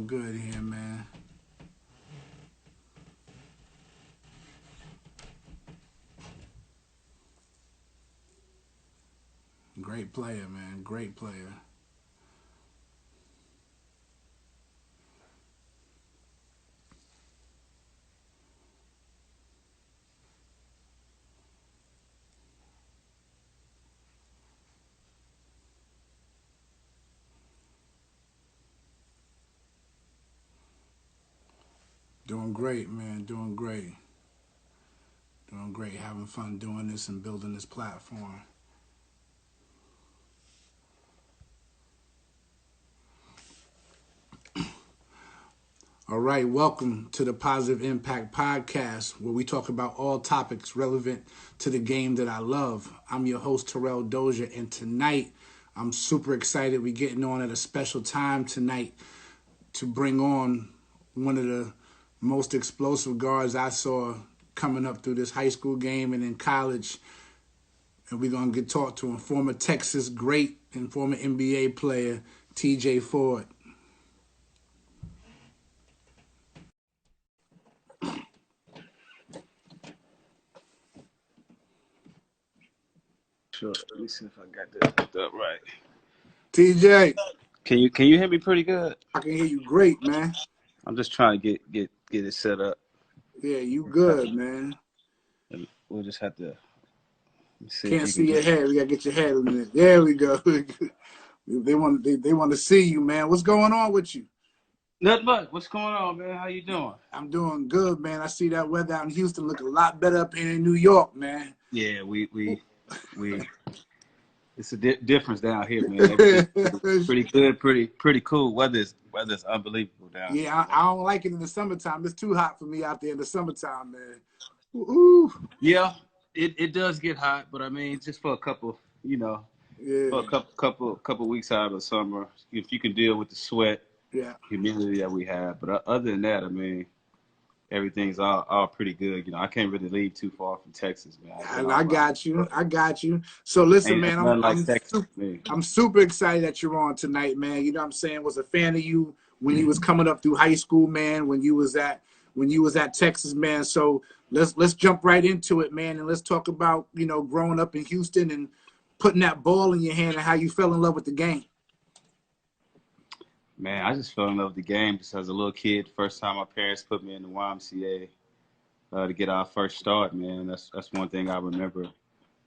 good here, man. Great player, man. Great player. Doing great, man. Doing great. Doing great. Having fun doing this and building this platform. All right, welcome to the Positive Impact Podcast, where we talk about all topics relevant to the game that I love. I'm your host, Terrell Dozier, and tonight I'm super excited. We're getting on at a special time tonight to bring on one of the most explosive guards I saw coming up through this high school game and in college. And we're going to get talked to him, former Texas great and former NBA player, TJ Ford. Sure. Let me see if I got this hooked up right. TJ, Can you hear me pretty good? I can hear you great, man. I'm just trying to get it set up. Yeah, you good, man. We'll just have to see if Can't you can see your get. head. We got to get your head in there. There we go. They want to see you, man. What's going on with you? Nothing but. What's going on, man? How you doing? I'm doing good, man. I see that weather out in Houston look a lot better up here in New York, man. Yeah, we it's a difference down here, man. Everything's pretty good, pretty cool. Weather's unbelievable down here. Yeah, I don't like it in the summertime. It's too hot for me out there in the summertime, man. Ooh. Yeah, it does get hot, but I mean, just for a couple, Yeah. for a couple weeks out of the summer, if you can deal with the sweat, Yeah. humidity that we have. But other than that, I mean, everything's all pretty good. I can't really leave too far from Texas, man. And I got you. I got you. So listen, man, Nothing like Texas, man. I'm super excited that you're on tonight, man. You know what I'm saying? Was a fan of you when you was coming up through high school, man, when you was at Texas, man. So let's jump right into it, man, and let's talk about, growing up in Houston and putting that ball in your hand and how you fell in love with the game. Man, I just fell in love with the game just as a little kid. First time my parents put me in the YMCA to get our first start, man. That's one thing I remember.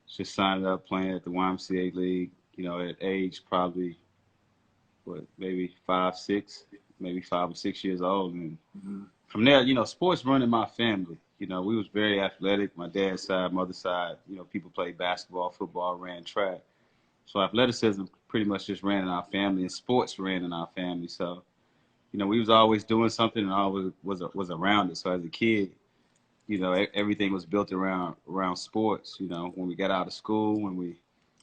Just signing up playing at the YMCA league, at age probably maybe 5 or 6 years old. And from there, sports run in my family. We was very athletic. My dad's side, mother's side, people played basketball, football, ran track. So athleticism pretty much just ran in our family, and sports ran in our family. So, we was always doing something and always was around it. So as a kid, everything was built around sports. When we got out of school,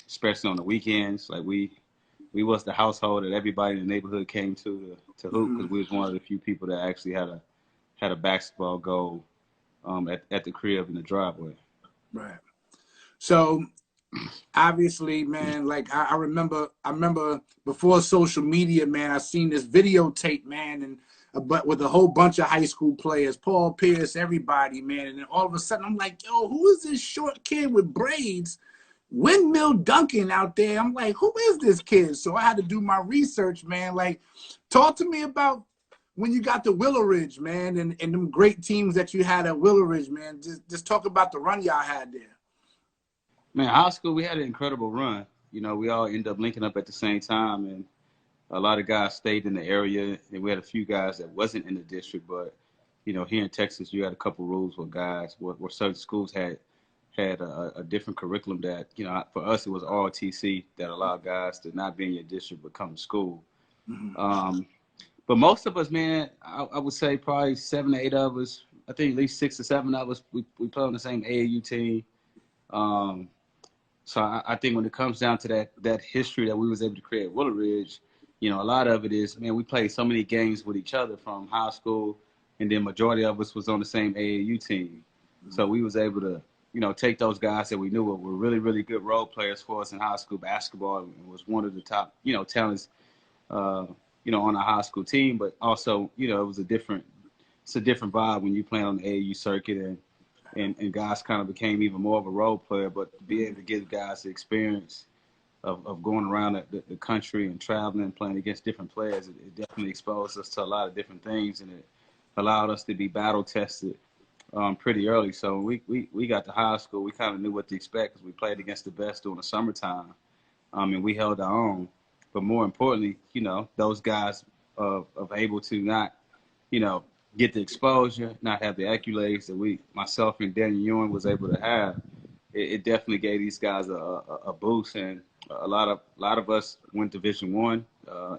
especially on the weekends, like we was the household that everybody in the neighborhood came to hoop, because we was one of the few people that actually had a basketball goal at the crib in the driveway. Right. So obviously, man, like I remember before social media, man, I seen this videotape, man, and but with a whole bunch of high school players, Paul Pierce, everybody, man, and then all of a sudden I'm like, yo, who is this short kid with braids, windmill dunking out there? I'm like, who is this kid? So I had to do my research, man. Like, talk to me about when you got to Willow Ridge, man, and them great teams that you had at Willow Ridge, man. Just talk about the run y'all had there. Man, high school, we had an incredible run. We all ended up linking up at the same time, and a lot of guys stayed in the area, and we had a few guys that wasn't in the district. But, here in Texas, you had a couple rules where where certain schools had a different curriculum that, for us, it was all TC that allowed guys to not be in your district but come to school. But most of us, man, I would say probably 7 to 8 of us, I think at least 6 or 7 of us, we play on the same AAU team. So I think when it comes down to that history that we was able to create at Willow Ridge, a lot of it is, man, we played so many games with each other from high school, and then majority of us was on the same AAU team. So we was able to, take those guys that we knew were really, really good role players for us in high school basketball, and was one of the top, talents, on a high school team, but also, it's a different vibe when you play on the AAU circuit, and guys kind of became even more of a role player. But to be able to give guys the experience of going around the country and traveling and playing against different players, it definitely exposed us to a lot of different things, and it allowed us to be battle tested pretty early. So we got to high school, we kind of knew what to expect because we played against the best during the summertime, and we held our own. But more importantly, those guys of able to not, get the exposure, not have the accolades that myself and Danny Ewing was able to have. It definitely gave these guys a boost, and a lot of us went Division One.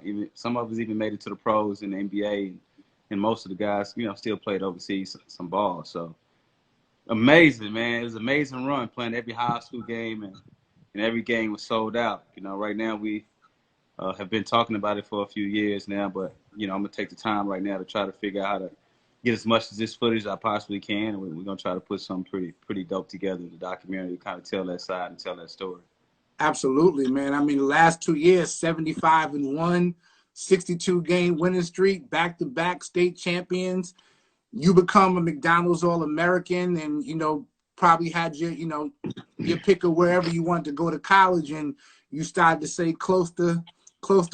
Even some of us even made it to the pros in the NBA, and most of the guys, still played overseas some ball. So amazing, man! It was an amazing run playing every high school game, and every game was sold out. Right now we have been talking about it for a few years now, but I'm gonna take the time right now to try to figure out how to get as much of this footage as I possibly can, and we're gonna try to put something pretty dope together in the documentary to kind of tell that side and tell that story. Absolutely, man. I mean, the last 2 years, 75-1, 62-game winning streak, back-to-back state champions. You become a McDonald's All-American, and probably had your pick of wherever you want to go to college, and you started to say close to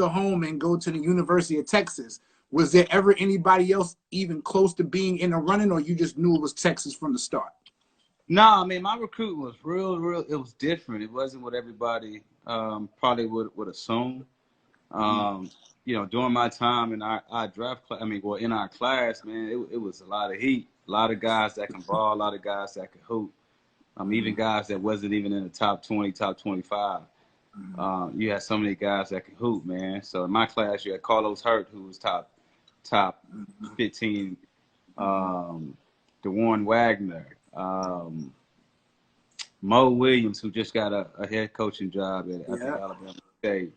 home and go to the University of Texas. Was there ever anybody else even close to being in the running, or you just knew it was Texas from the start? No, I mean, my recruiting was real. It was different. It wasn't what everybody probably would assume. During my time in our draft class, in our class, man, it was a lot of heat. A lot of guys that can ball, a lot of guys that can hoop. Even guys that wasn't even in the top 20, top 25. You had so many guys that can hoop, man. So in my class, you had Carlos Hurt, who was top 15. DeWarren Wagner. Mo Williams, who just got a head coaching job at Alabama State.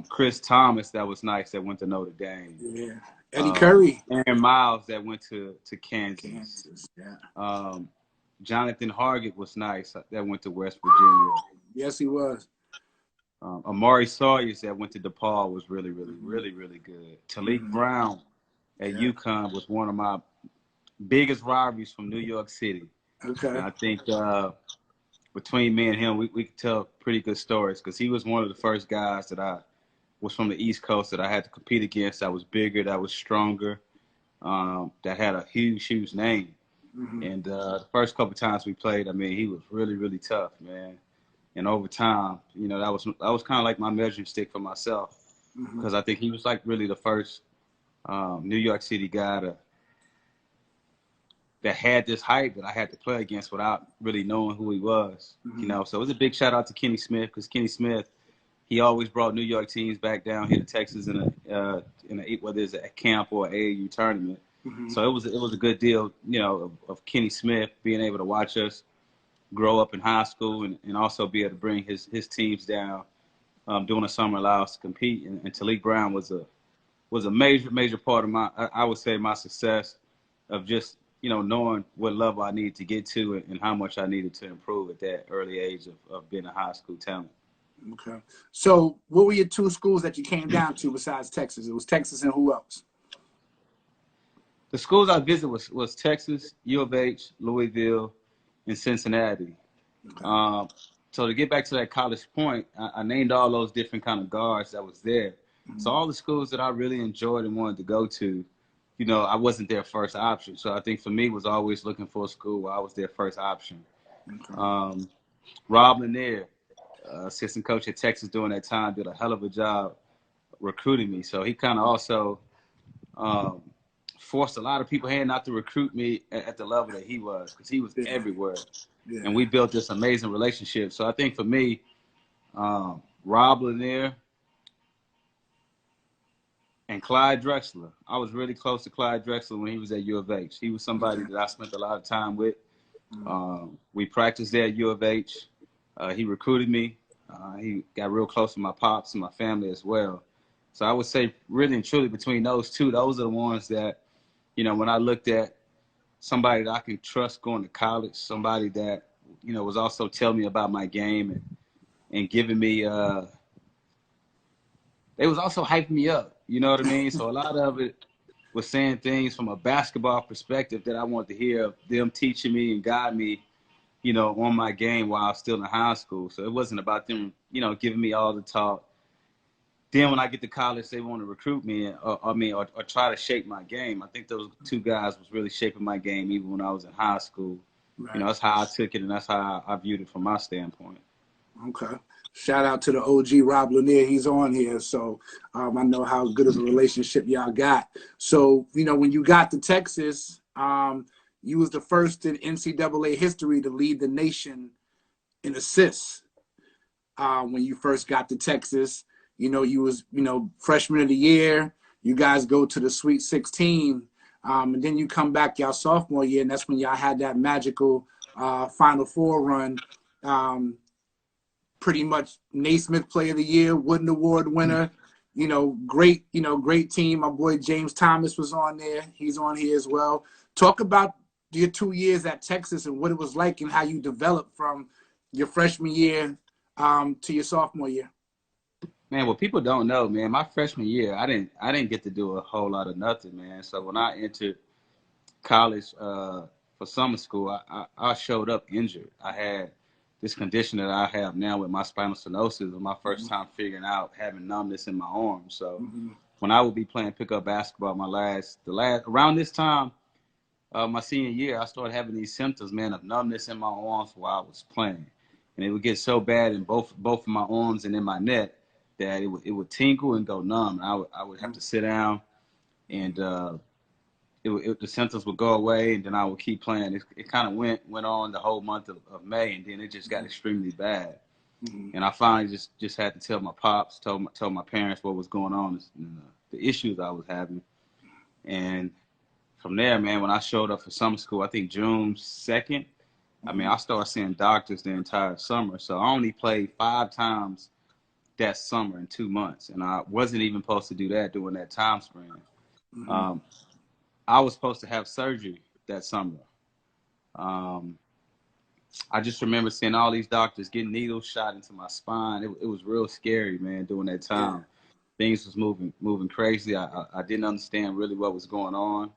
Chris Thomas, that was nice, that went to Notre Dame. Yeah. Eddie Curry. Aaron Miles, that went to Kansas. Yeah. Jonathan Hargett was nice, that went to West Virginia. Yes, he was. Amari Sawyers, that went to DePaul, was really good. Talik Brown at UConn was one of my biggest rivalries from New York City. Okay. And I think between me and him, we could tell pretty good stories because he was one of the first guys that I was from the East Coast that I had to compete against. That was bigger, that was stronger, that had a huge name. And the first couple times we played, he was really tough, man. And over time, that was kind of like my measuring stick for myself because I think he was like really the first New York City guy that had this hype that I had to play against without really knowing who he was. So it was a big shout out to Kenny Smith because Kenny Smith, he always brought New York teams back down here to Texas in whether it's a camp or an AAU tournament. So it was a good deal, of Kenny Smith being able to watch us grow up in high school and also be able to bring his teams down during the summer, allow us to compete. And Talik Brown was a major part of I would say my success of just knowing what level I needed to get to and how much I needed to improve at that early age of being a high school talent. Okay. So what were your two schools that you came down to besides Texas? It was Texas and who else? The schools I visited was Texas, U of H, Louisville, and Cincinnati. Okay. So to get back to that college point, I named all those different kind of guards that was there. So all the schools that I really enjoyed and wanted to go to, I wasn't their first option. So I think for me was always looking for a school where I was their first option. Okay. Rob Lanier, assistant coach at Texas during that time, did a hell of a job recruiting me. So he kind of also forced a lot of people here not to recruit me at the level that he was because he was everywhere. Yeah. And we built this amazing relationship. So I think for me, Rob Lanier and Clyde Drexler. I was really close to Clyde Drexler when he was at U of H. He was somebody that I spent a lot of time with. We practiced there at U of H. He recruited me. He got real close to my pops and my family as well. So I would say really and truly between those two, those are the ones that, when I looked at somebody that I can trust going to college, somebody that, was also telling me about my game and giving me they was also hyping me up. You know what I mean? So a lot of it was saying things from a basketball perspective that I wanted to hear, them teaching me and guide me, you know, on my game while I was still in high school. So it wasn't about them, you know, giving me all the talk. Then when I get to college, they want to recruit me, or try to shape my game. I think those two guys was really shaping my game even when I was in high school. Right. You know, that's how I took it, and that's how I viewed it from my standpoint. Okay. Shout out to the OG Rob Lanier. He's on here. So I know how good of a relationship y'all got. So, you know, when you got to Texas, you was the first in NCAA history to lead the nation in assists. When you first got to Texas, you know, you was, you know, freshman of the year. You guys go to the Sweet 16. And then you come back y'all sophomore year, and that's when y'all had that magical Final Four run. Pretty much Naismith Player of the Year, Wooden Award winner. You know, great team. My boy James Thomas was on there. He's on here as well. Talk about your 2 years at Texas and what it was like and how you developed from your freshman year to your sophomore year. Man, what people don't know, man, my freshman year, I didn't get to do a whole lot of nothing, man. So when I entered college for summer school, I showed up injured. I had this condition that I have now with my spinal stenosis was my first time figuring out having numbness in my arm. So when I would be playing pickup basketball, around this time, my senior year, I started having these symptoms, man, of numbness in my arms while I was playing, and it would get so bad in both of my arms and in my neck that it would tingle and go numb. I would have to sit down, and the symptoms would go away, and then I would keep playing. It kind of went on the whole month of May, and then it just got extremely bad. And I finally just had to tell my pops, tell my parents what was going on, the issues I was having. And from there, man, when I showed up for summer school, I think June 2nd, I mean, I started seeing doctors the entire summer. So I only played 5 times that summer in 2 months, and I wasn't even supposed to do that during that time span. I was supposed to have surgery that summer. I just remember seeing all these doctors getting needles shot into my spine. It was real scary, man, during that time. Things was moving crazy. I didn't understand really what was going on.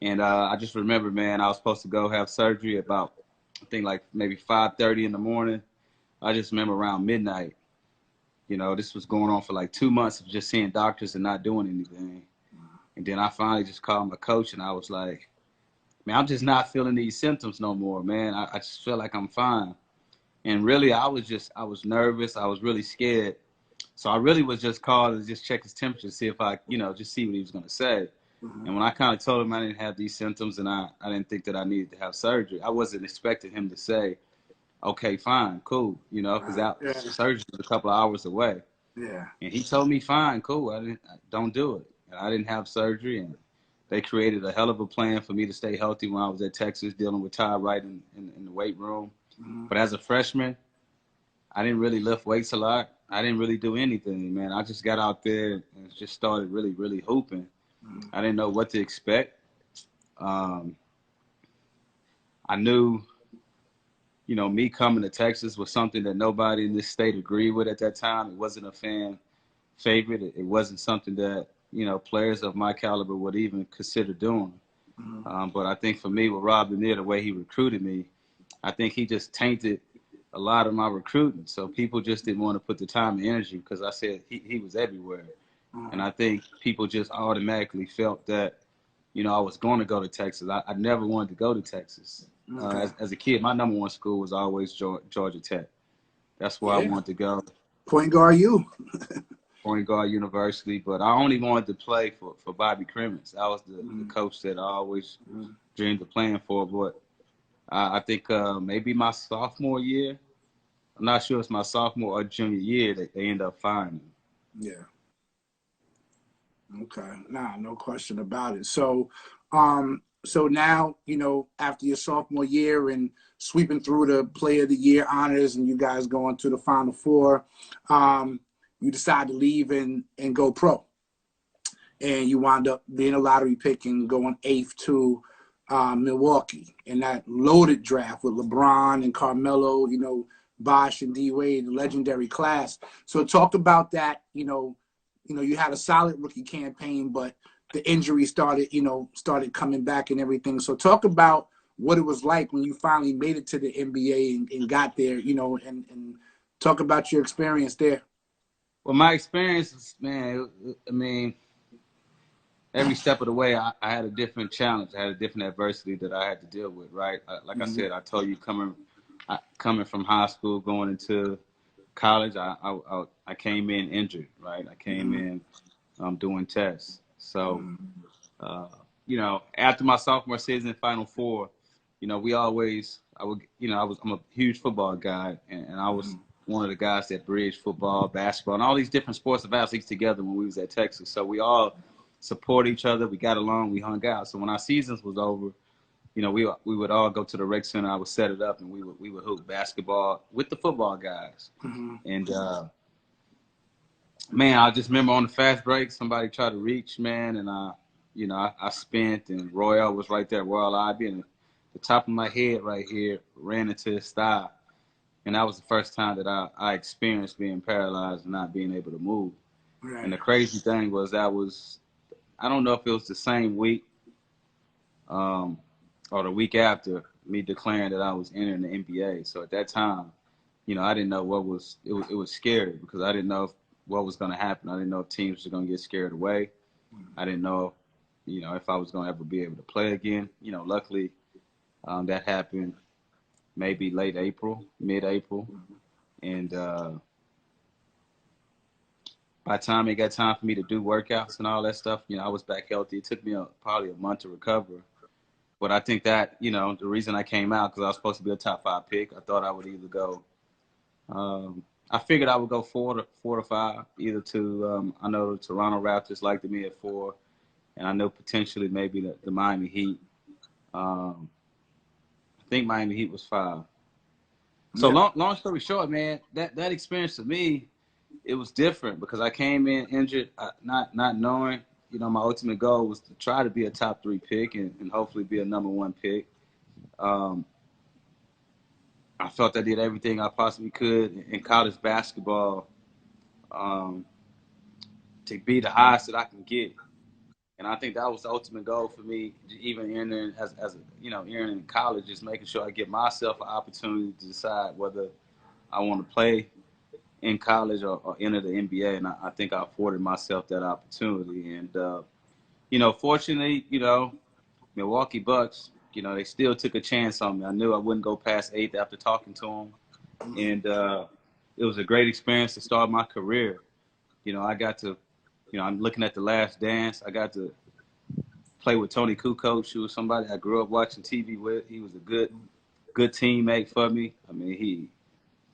And I just remember, man, I was supposed to go have surgery about, I think like maybe 5:30 in the morning. I just remember around midnight. You know, this was going on for like 2 months of just seeing doctors and not doing anything. And then I finally just called my coach, and I was like, man, I'm just not feeling these symptoms no more, man. I just feel like I'm fine. And really, I was nervous. I was really scared. So I really was just called to just check his temperature, see if I, you know, just see what he was going to say. And when I kind of told him I didn't have these symptoms and I didn't think that I needed to have surgery, I wasn't expecting him to say, okay, fine, cool, you know, because surgery was a couple of hours away. Yeah. And he told me, fine, cool, don't do it. And I didn't have surgery, and they created a hell of a plan for me to stay healthy when I was at Texas dealing with Ty Wright in the weight room. But as a freshman, I didn't really lift weights a lot. I didn't really do anything, man. I just got out there and just started really, really hooping. I didn't know what to expect. I knew, you know, me coming to Texas was something that nobody in this state agreed with at that time. It wasn't a fan favorite. It wasn't something that, you know, players of my caliber would even consider doing. But I think for me, with Rob Lanier, the way he recruited me, I think he just tainted a lot of my recruiting. So people just didn't want to put the time and energy because I said he was everywhere. And I think people just automatically felt that, you know, I was going to go to Texas. I never wanted to go to Texas. As a kid, my number one school was always Georgia Tech. That's where I wanted to go. Point guard U. Point guard university. But I only wanted to play for Bobby Crimmins. That was the coach that I always dreamed of playing for. But I think maybe my sophomore year, I'm not sure it's my sophomore or junior year, that they end up firing me. Yeah. Okay. Nah, no question about it. So, so now, you know, after your sophomore year and sweeping through the Player of the Year honors and you guys going to the Final Four, you decide to leave and go pro. And you wound up being a lottery pick and going 8th to Milwaukee in that loaded draft with LeBron and Carmelo, you know, Bosh and D Wade, the legendary class. So talk about that, you know, you had a solid rookie campaign, but the injury started coming back and everything. So talk about what it was like when you finally made it to the NBA and got there, and talk about your experience there. Well, my experience, man, I mean, every step of the way, I had a different challenge. I had a different adversity that I had to deal with, right? Like I said, I told you, coming from high school, going into college, I came in injured, right? I came in doing tests. So, after my sophomore season, Final Four, I'm a huge football guy, and I was one of the guys that bridged football, basketball, and all these different sports of athletes together when we was at Texas. So we all support each other. We got along. We hung out. So when our seasons was over, we would all go to the rec center. I would set it up, and we would hoop basketball with the football guys. And man, I just remember on the fast break, somebody tried to reach, man, and I spent, and Royale was right there. Royale IB, and the top of my head right here ran into his thigh. And that was the first time that I experienced being paralyzed and not being able to move. Right. And the crazy thing was I don't know if it was the same week or the week after me declaring that I was entering the NBA. So at that time, I didn't know it was scary because I didn't know what was going to happen. I didn't know if teams were going to get scared away. I didn't know, if I was going to ever be able to play again. Luckily, that happened maybe late April, mid-April. And by the time it got time for me to do workouts and all that stuff, I was back healthy. It took me probably a month to recover. But I think that, the reason I came out, because I was supposed to be a top 5 pick, I thought I would either go I figured I would go 4 to 5, either to I know the Toronto Raptors liked me at 4, and I know potentially maybe the Miami Heat. I think Miami Heat was 5. So long story short, man, that experience to me, it was different because I came in injured, not knowing. My ultimate goal was to try to be a top 3 pick and hopefully be a number 1 pick. I felt I did everything I possibly could in college basketball to be the highest that I can get. And I think that was the ultimate goal for me, even entering entering in college, is making sure I give myself an opportunity to decide whether I want to play in college or enter the NBA. And I think I afforded myself that opportunity. And, fortunately, Milwaukee Bucks, they still took a chance on me. I knew I wouldn't go past 8th after talking to them. And it was a great experience to start my career. I got to, I'm looking at The Last Dance. I got to play with Tony Kukoc, who was somebody I grew up watching TV with. He was a good teammate for me. I mean,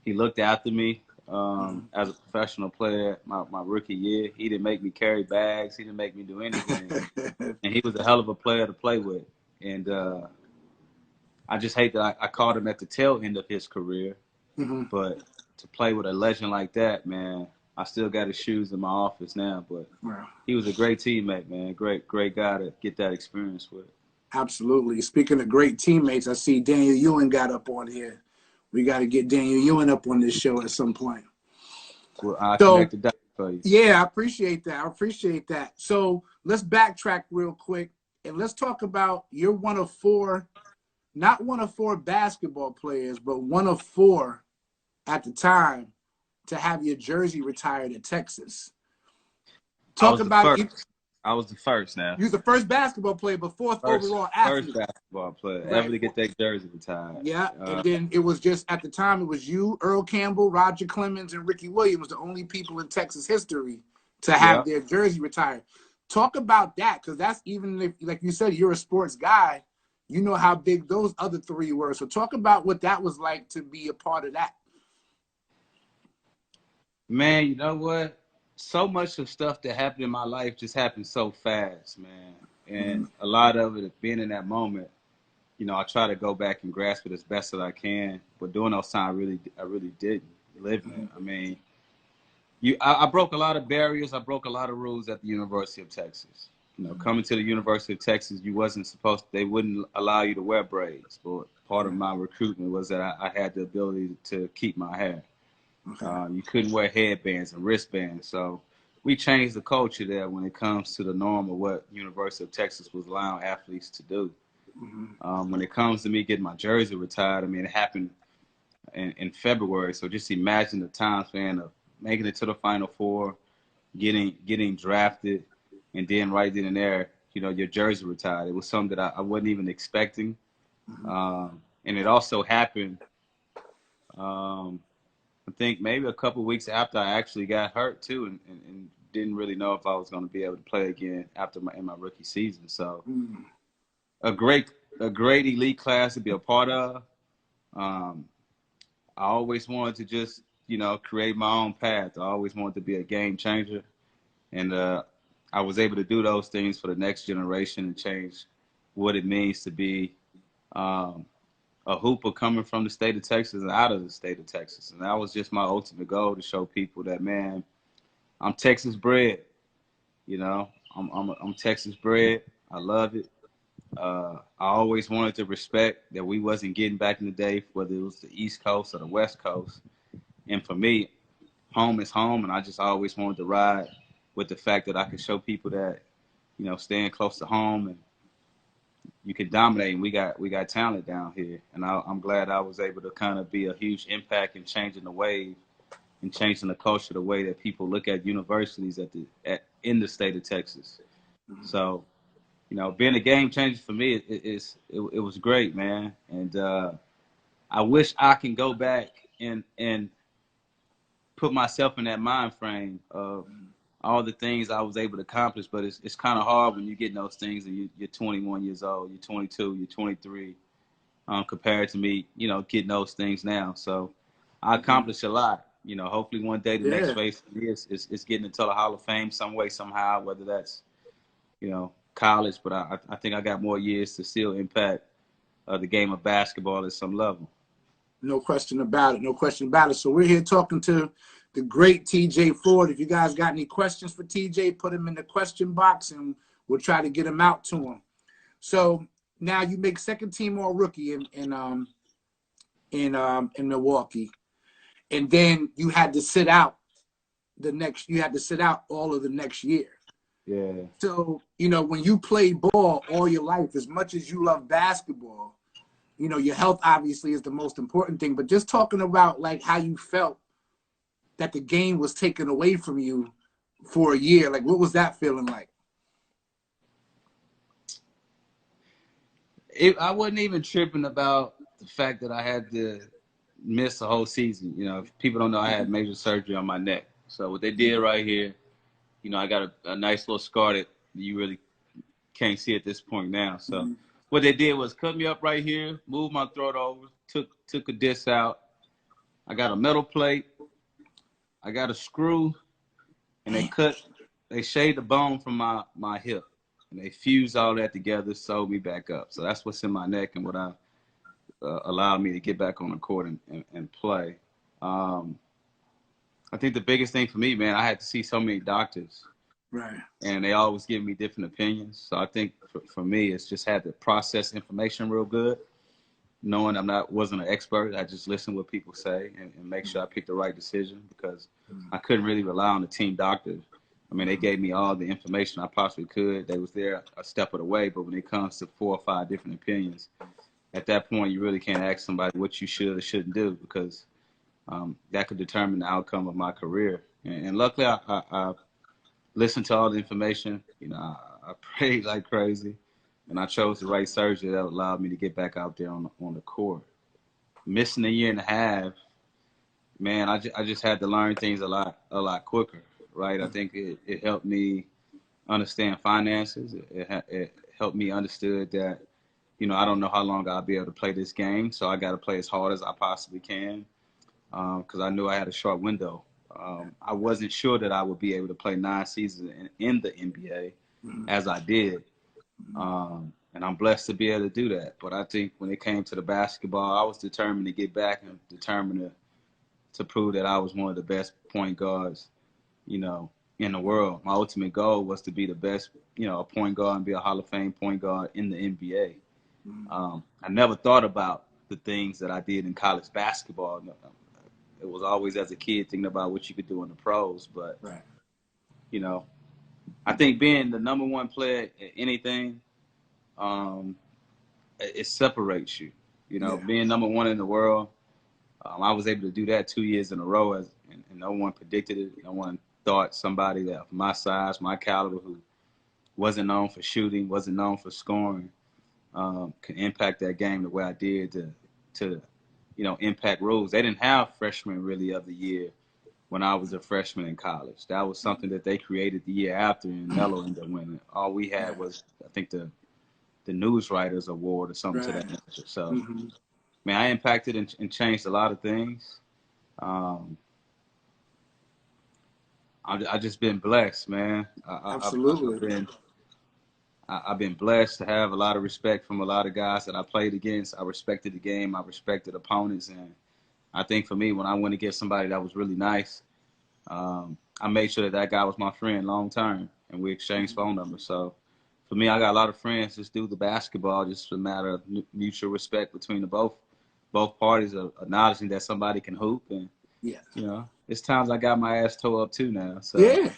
he looked after me as a professional player my rookie year. He didn't make me carry bags. He didn't make me do anything. And he was a hell of a player to play with. And I just hate that I caught him at the tail end of his career. But to play with a legend like that, man, I still got his shoes in my office now. But he was a great teammate, man. Great guy to get that experience with. Absolutely. Speaking of great teammates, I see Daniel Ewing got up on here. We got to get Daniel Ewing up on this show at some point. Well, I'll connect the dots for you. Yeah, I appreciate that. So let's backtrack real quick and let's talk about you're one of 4, not one of 4 basketball players, but one of 4 at the time to have your jersey retired at Texas. Talk about it. I was the first now. You was the first basketball player, but 4th overall athlete. First basketball player ever to get that jersey retired. Yeah, and then it was just, at the time, it was you, Earl Campbell, Roger Clemens, and Ricky Williams, the only people in Texas history to have their jersey retired. Talk about that, because that's, even if, like you said, you're a sports guy, you know how big those other 3 were. So talk about what that was like to be a part of that. Man, you know what? So much of stuff that happened in my life just happened so fast, man. And a lot of it, being in that moment, I try to go back and grasp it as best that I can. But during those times, I really didn't live in it. I mean, I broke a lot of barriers. I broke a lot of rules at the University of Texas. Coming to the University of Texas, they wouldn't allow you to wear braids. But part of my recruitment was that I had the ability to keep my hair. You couldn't wear headbands and wristbands. So we changed the culture there when it comes to the norm of what University of Texas was allowing athletes to do. When it comes to me getting my jersey retired, I mean, it happened in February. So just imagine the time span of making it to the Final Four, getting drafted, and then right then and there, your jersey retired. It was something that I wasn't even expecting. And it also happened, I think maybe a couple of weeks after I actually got hurt too, and didn't really know if I was going to be able to play again in my rookie season. So a great elite class to be a part of. I always wanted to just, create my own path. I always wanted to be a game changer. And I was able to do those things for the next generation and change what it means to be a hooper coming from the state of Texas and out of the state of Texas. And that was just my ultimate goal, to show people that, man, I'm Texas bred. I'm Texas bred. I love it. I always wanted to respect that we wasn't getting back in the day, whether it was the East Coast or the West Coast. And for me, home is home, and I just always wanted to ride with the fact that I could show people that, staying close to home and you can dominate. And we got talent down here, and I'm glad I was able to kind of be a huge impact in changing the wave and changing the culture, the way that people look at universities in the state of Texas. So, being a game changer for me, it was great, man. And I wish I can go back and put myself in that mind frame of all the things I was able to accomplish. But it's kind of hard when you get those things and you're 21 years old, you're 22, you're 23, compared to me, getting those things now. So I accomplished a lot. Hopefully one day the next phase is getting into the Hall of Fame some way, somehow, whether that's, college. But I think I got more years to still impact the game of basketball at some level. No question about it. No question about it. So we're here talking to the great TJ Ford. If you guys got any questions for TJ, put them in the question box and we'll try to get them out to him. So now you make second team all rookie in Milwaukee. And then you had to sit out all of the next year. Yeah. So, when you play ball all your life, as much as you love basketball, your health obviously is the most important thing, but just talking about like how you felt that the game was taken away from you for a year, like what was that feeling like? I wasn't even tripping about the fact that I had to miss the whole season. If people don't know, I had major surgery on my neck. So what they did right here, I got a nice little scar that you really can't see at this point now. So what they did was cut me up right here, moved my throat over, took a disc out. I got a metal plate. I got a screw, and they shaved the bone from my hip, and they fused all that together, sewed me back up. So that's what's in my neck and what allowed me to get back on the court and play. I think the biggest thing for me, man, I had to see so many doctors. Right. And they always give me different opinions. So I think for me, it's just had to process information real good, knowing wasn't an expert. I just listen to what people say and make sure I pick the right decision, because I couldn't really rely on the team doctors. I mean, they gave me all the information I possibly could. They was there a step of the way. But when it comes to 4 or 5 different opinions, at that point, you really can't ask somebody what you should or shouldn't do, because that could determine the outcome of my career. And luckily, I listened to all the information. I prayed like crazy, and I chose the right surgery that allowed me to get back out there on the court. Missing a year and a half, man, I just had to learn things a lot quicker, right? I think it helped me understand finances. It helped me understood that, I don't know how long I'll be able to play this game, so I got to play as hard as I possibly can, because I knew I had a short window. I wasn't sure that I would be able to play 9 seasons in the NBA as I did. And I'm blessed to be able to do that. But I think when it came to the basketball, I was determined to get back and determined to prove that I was one of the best point guards, in the world. My ultimate goal was to be the best, point guard and be a Hall of Fame point guard in the NBA. I never thought about the things that I did in college basketball. It was always as a kid thinking about what you could do in the pros. But you know, I think being the number one player at anything, it separates you. You know, Yeah. being number one in the world, I was able to do that 2 years in a row, and no one predicted it. No one thought somebody that of my size, my caliber, who wasn't known for shooting, wasn't known for scoring, can impact that game the way I did to impact rules. They didn't have freshman really of the year when I was a freshman in college. That was something that they created the year after, and Melo ended up winning. All we had Yeah. was, I think, the News Writers Award or something to Right. that nature. So, Mm-hmm. man, I impacted and changed a lot of things. Um, I just been blessed, man. I've Absolutely. been I've been blessed to have a lot of respect from a lot of guys that I played against. I respected the game. I respected opponents, and I think for me, when I went against somebody that was really nice, I made sure that guy was my friend long term, and we exchanged phone numbers. So for me, I got a lot of friends just through the basketball, just a matter of mutual respect between the both parties, of acknowledging that somebody can hoop, and Yes. it's times I got my ass tore up too now. So Yeah.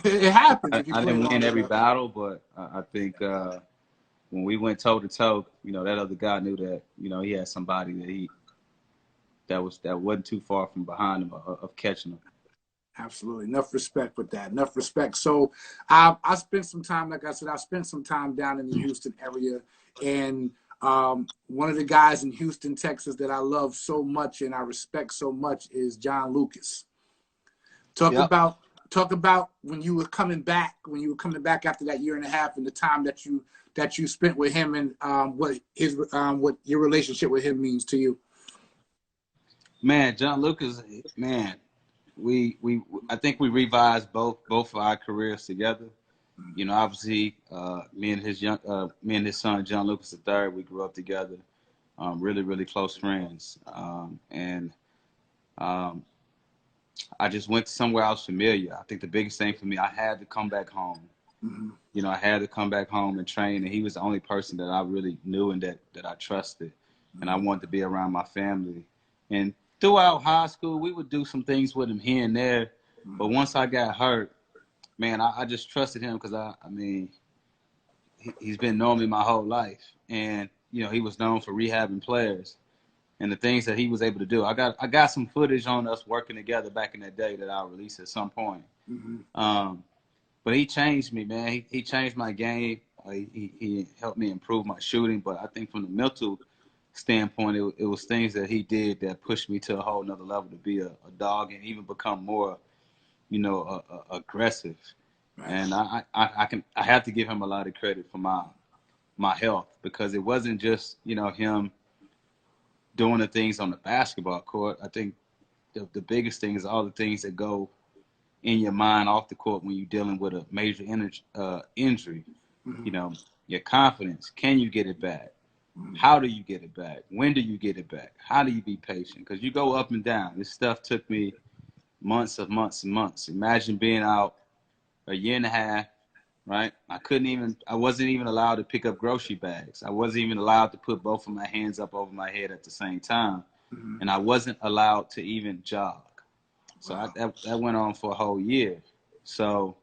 It happens if you I play didn't win long every enough. battle, but I think when we went toe to toe, that other guy knew that he had somebody that wasn't too far from behind him of catching him. Absolutely. Enough respect with that. Enough respect. So I spent some time, like I said, I spent some time down in the Houston area. And one of the guys in Houston, Texas that I love so much and I respect so much is John Lucas. Talk Yep. about talk about when you were coming back, after that year and a half and the time that you spent with him and what your relationship with him means to you. Man, John Lucas, man, we I think we revised both of our careers together. Obviously, me and his son John Lucas III, we grew up together, really really close friends, and um, I just went somewhere I was familiar. I think the biggest thing for me, I had to come back home. Mm-hmm. I had to come back home and train, and he was the only person that I really knew and that I trusted, and I wanted to be around my family. And throughout high school, we would do some things with him here and there, but once I got hurt, man, I just trusted him because I mean, he's been knowing me my whole life, and he was known for rehabbing players and the things that he was able to do. I got some footage on us working together back in that day that I'll release at some point. Mm-hmm. But he changed me, man. He changed my game. He helped me improve my shooting. But I think from the mental standpoint, it was things that he did that pushed me to a whole nother level to be a dog and even become more, aggressive. Right. And I have to give him a lot of credit for my health, because it wasn't just him doing the things on the basketball court. I think the biggest thing is all the things that go in your mind off the court when you're dealing with a major injury. Mm-hmm. Your confidence. Can you get it back? Mm-hmm. How do you get it back? When do you get it back? How do you be patient? Because you go up and down. This stuff took me months and months. Imagine being out a year and a half, right? I wasn't even allowed to pick up grocery bags. I wasn't even allowed to put both of my hands up over my head at the same time. Mm-hmm. And I wasn't allowed to even jog. So Wow. that went on for a whole year. So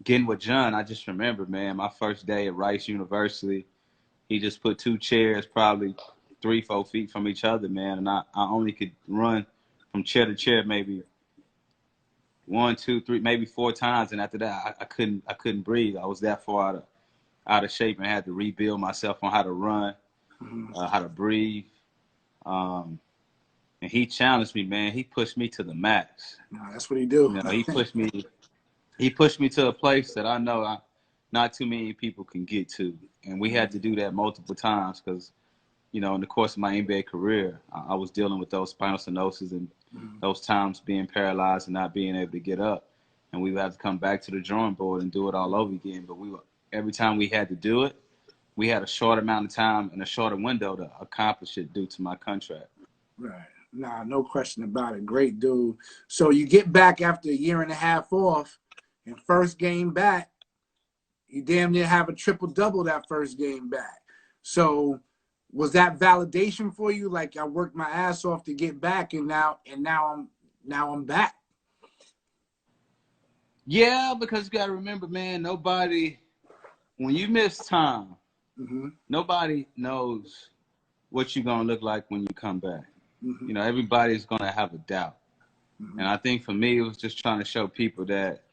getting with John, I just remember, man, my first day at Rice University, he just put two chairs probably 3-4 feet from each other, man. And I only could run from chair to chair maybe 1, 2, 3, maybe 4 times. And after that, I couldn't breathe. I was that far out of shape and had to rebuild myself on how to run, Mm-hmm. how to breathe. Um, and he challenged me, man. He pushed me to the max. No, that's what he do. He pushed me to a place that I know not too many people can get to. And we had to do that multiple times because, in the course of my NBA career, I was dealing with those spinal stenosis and Mm-hmm. those times being paralyzed and not being able to get up. And we would have to come back to the drawing board and do it all over again. But every time we had to do it, we had a short amount of time and a shorter window to accomplish it due to my contract. Right. Nah, no question about it. Great dude. So you get back after a year and a half off, and first game back, you damn near have a triple double that first game back. So was that validation for you? Like, I worked my ass off to get back, and now I'm back. Yeah, because you got to remember, man, when you miss time, nobody knows what you're going to look like when you come back. Everybody's going to have a doubt. And I think for me, it was just trying to show people that,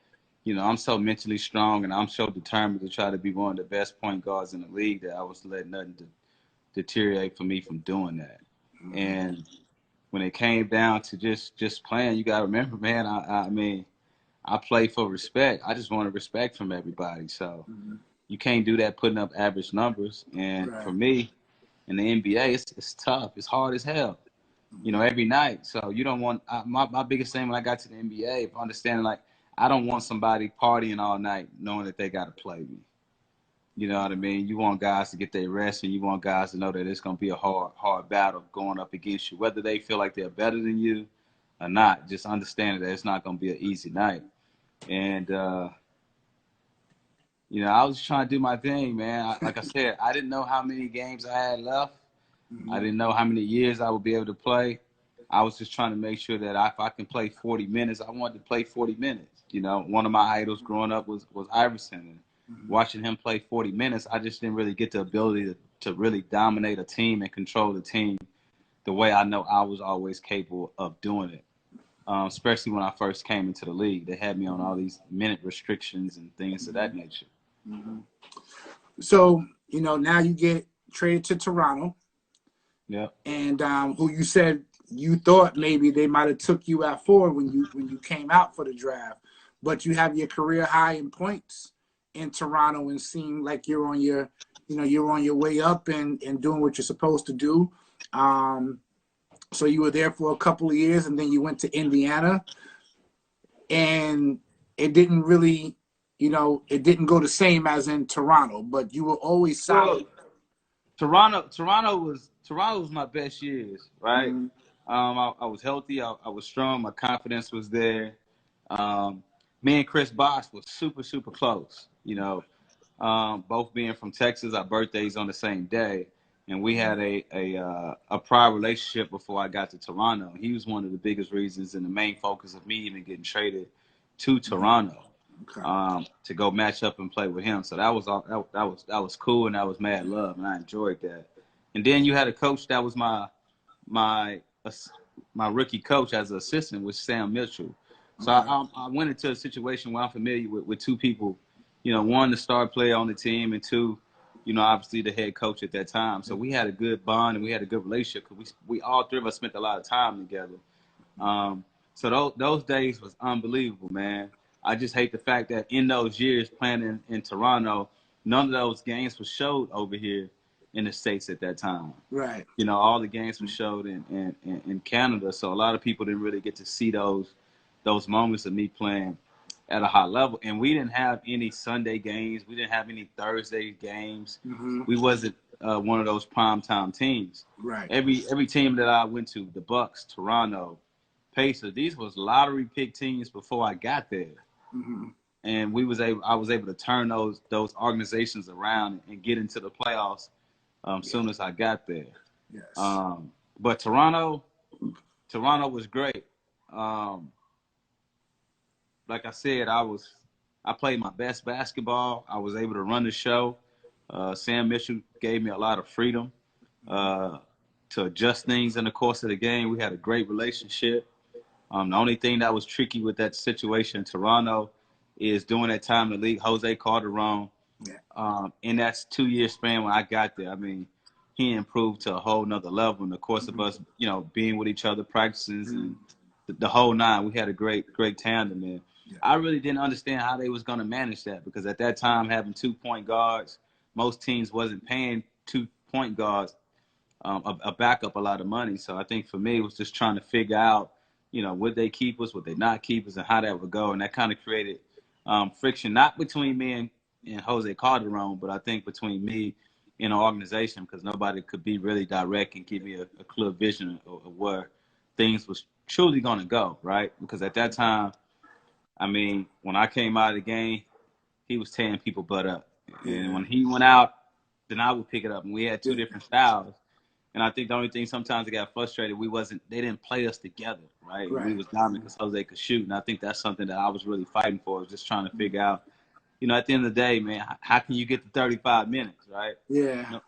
I'm so mentally strong and I'm so determined to try to be one of the best point guards in the league that I was letting nothing to deteriorate for me from doing that. And when it came down to just playing, you got to remember, man, I mean, I play for respect. I just wanted respect from everybody. So you can't do that putting up average numbers. And for me, in the NBA, it's tough. It's hard as hell, every night. So you don't want my biggest thing when I got to the NBA, understanding like I don't want somebody partying all night knowing that they got to play me. You know what I mean? You want guys to get their rest, and you want guys to know that it's going to be a hard battle going up against you, whether they feel like they're better than you or not. Just understanding that it's not going to be an easy night. And I was trying to do my thing, man. Like I said, I didn't know how many games I had left. I didn't know how many years I would be able to play. I was just trying to make sure that if I can play 40 minutes, I wanted to play 40 minutes. One of my idols growing up was Iverson. And watching him play 40 minutes, I just didn't really get the ability to really dominate a team and control the team the way I know I was always capable of doing it, especially when I first came into the league. They had me on all these minute restrictions and things of that nature. So, now you get traded to Toronto. Yeah. And who you said you thought maybe they might have took you at 4 when you came out for the draft, but you have your career high in points in Toronto and seem like you're on your way up and doing what you're supposed to do. So you were there for a couple of years, and then you went to Indiana, and it didn't really, it didn't go the same as in Toronto, but you were always solid. Well, Toronto was my best years, right? I was healthy. I was strong. My confidence was there. Me and Chris Bosh was super, super close. Both being from Texas, our birthdays on the same day, and we had a prior relationship before I got to Toronto. He was one of the biggest reasons and the main focus of me even getting traded to Toronto. To go match up and play with him. So that was cool, and that was mad love, and I enjoyed that. And then you had a coach that was my rookie coach as an assistant with Sam Mitchell. So I went into a situation where I'm familiar with two people, one, the star player on the team, and two, obviously the head coach at that time. So we had a good bond and we had a good relationship because we all three of us spent a lot of time together. So those days was unbelievable, man. I just hate the fact that in those years playing in Toronto, none of those games were showed over here in the States at that time. Right. All the games were showed in Canada. So a lot of people didn't really get to see those moments of me playing at a high level. And we didn't have any Sunday games. We didn't have any Thursday games. We wasn't one of those primetime teams. Right. Every team that I went to, the Bucks, Toronto, Pacers, these was lottery pick teams before I got there. And I was able to turn those organizations around and get into the playoffs soon as I got there. Yes. But Toronto was great. Like I said, I played my best basketball. I was able to run the show. Sam Mitchell gave me a lot of freedom to adjust things in the course of the game. We had a great relationship. The only thing that was tricky with that situation in Toronto is during that time in the league, Jose Calderon, in that 2-year span when I got there, I mean, he improved to a whole nother level. In the course of us, being with each other, practices, and the whole nine, we had a great tandem. And I really didn't understand how they was going to manage that because at that time, having 2-point guards, most teams wasn't paying 2-point guards a backup a lot of money. So I think for me, it was just trying to figure out, would they keep us, would they not keep us, and how that would go. And that kind of created friction, not between me and Jose Calderon, but I think between me and the organization, because nobody could be really direct and give me a clear vision of where things was truly going to go, right? Because at that time, I mean, when I came out of the game, he was tearing people butt up. And when he went out, then I would pick it up. And we had two different styles. And I think the only thing sometimes I got frustrated, they didn't play us together, right? And we Right. was dominant because Jose could shoot. And I think that's something that I was really fighting for, was just trying to figure out, at the end of the day, man, how can you get to 35 minutes, right? Yeah.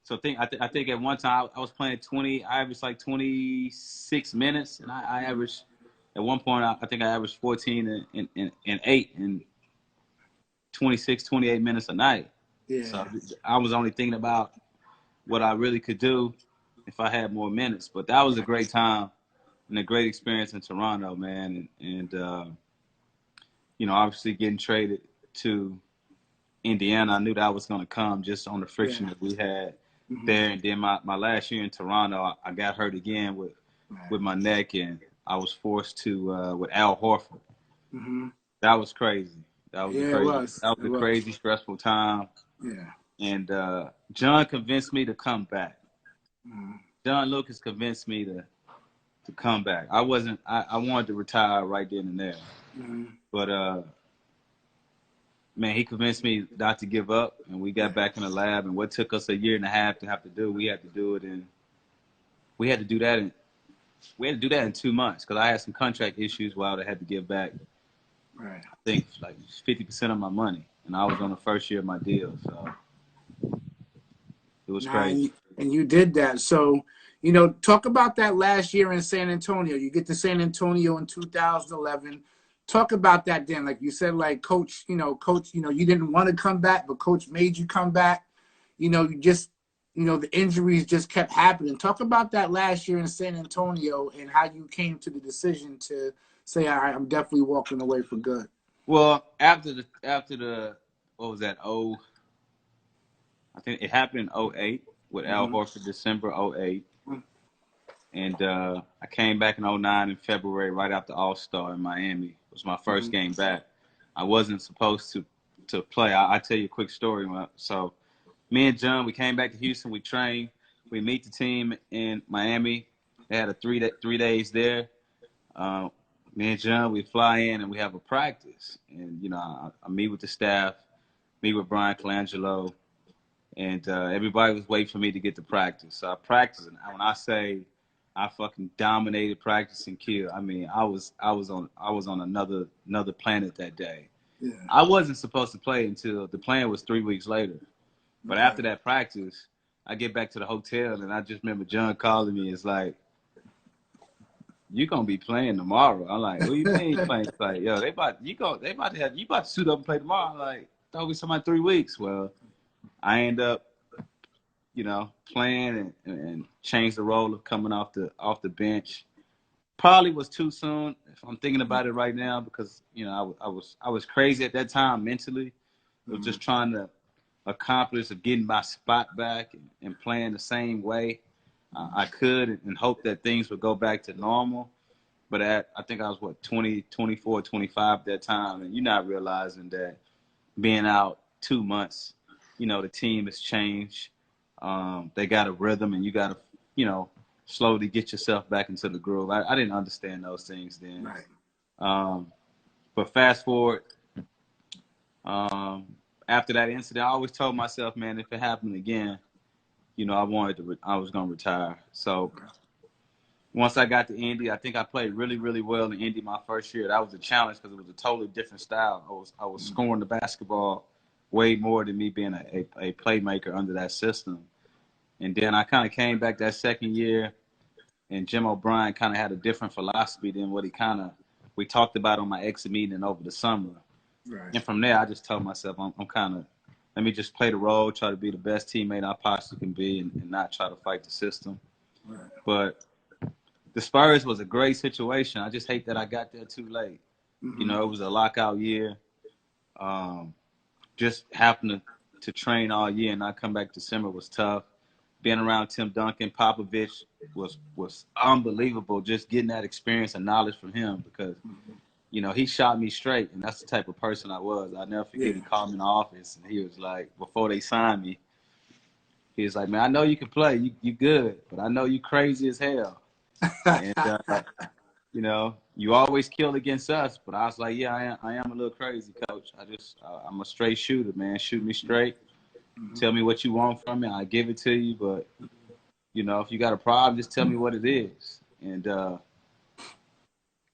So I think at one time I was playing 20, I averaged like 26 minutes, and I averaged, at one point, I think I averaged 14 and 8 and 26, 28 minutes a night. So Yeah. I was only thinking about what I really could do if I had more minutes. But that was a great time and a great experience in Toronto, man. Obviously getting traded to Indiana, I knew that was going to come just on the friction Yeah. that we had Mm-hmm. there. And then my last year in Toronto, I got hurt again Right. with my neck, and I was forced to with Al Horford. Mm-hmm. That was crazy. Yeah, it was. That It was a was. crazy, stressful time. Yeah. And John convinced me to come back. Mm-hmm. John Lucas convinced me to come back. I wanted to retire right then and there. Mm-hmm. But man, he convinced me not to give up, and we got Yeah. back in the lab. And what took us a year and a half to have to do, we had to do it in. We had to do that in. We had to do that in 2 months because I had some contract issues where I had to give back. Right. I think like 50% of my money, and I was on the first year of my deal, so it was Nah, crazy. and you did that. So, talk about that last year in San Antonio. You get to San Antonio in 2011. Talk about that then. Like you said, like coach, you didn't want to come back, but coach made you come back. You just, the injuries just kept happening. Talk about that last year in San Antonio and how you came to the decision to say, all right, I'm definitely walking away for good. Well, after the what was that? I think it happened in '08 with Al Mm-hmm. Horford, December '08. And I came back in '09 in February, right after All Star in Miami. It was my first Mm-hmm. game back. I wasn't supposed to play. I tell you a quick story. So me and John, we came back to Houston. We trained. We meet the team in Miami. They had a 3 days there. Uh, Me and John, we fly in and we have a practice. And I meet with the staff, meet with Brian Colangelo, and everybody was waiting for me to get to practice. So I practiced, and when I say I fucking dominated practice and kill, I mean I was on another planet that day. Yeah. I wasn't supposed to play until the plan was 3 weeks later. But Okay. after that practice, I get back to the hotel, and I just remember John calling me. It's like, "You gonna be playing tomorrow?" I'm like, "What do you mean playing?" It's like, "Yo, they about to have you about to suit up and play tomorrow." I'm like, "Thought we somebody 3 weeks." Well, I end up playing and change the role of coming off the bench. Probably was too soon if I'm thinking about it right now because I was crazy at that time mentally. I was Mm-hmm. just trying to accomplish of getting my spot back and playing the same way I could and hope that things would go back to normal. But I think I was 20, 24, 25 at that time, and you're not realizing that being out 2 months, the team has changed. They got a rhythm, and you got to, slowly get yourself back into the groove. I didn't understand those things then. Right. Um, but fast forward, um, after that incident, I always told myself, man, if it happened again, I was gonna retire. So once I got to Indy, I think I played really, really well in Indy my first year. That was a challenge because it was a totally different style. I was scoring the basketball way more than me being a playmaker under that system. And then I kind of came back that second year, and Jim O'Brien kind of had a different philosophy than what we talked about on my exit meeting and over the summer. Right. And from there, I just told myself, I'm kind of, let me just play the role, try to be the best teammate I possibly can be, and not try to fight the system. Right. But the Spurs was a great situation. I just hate that I got there too late. Mm-hmm. It was a lockout year. Um, just happened to train all year and not come back December was tough. Being around Tim Duncan, Popovich was unbelievable. Just getting that experience and knowledge from him because he shot me straight, and that's the type of person I was. I'll never forget. Yeah. He called me in the office, and he was like, before they signed me, he was like, "Man, I know you can play. You good, but I know you crazy as hell. And you always kill against us." But I was like, "Yeah, I am a little crazy, coach. I'm a straight shooter, man. Shoot me straight. Mm-hmm. Tell me what you want from me. I give it to you, but if you got a problem, just tell me what it is. And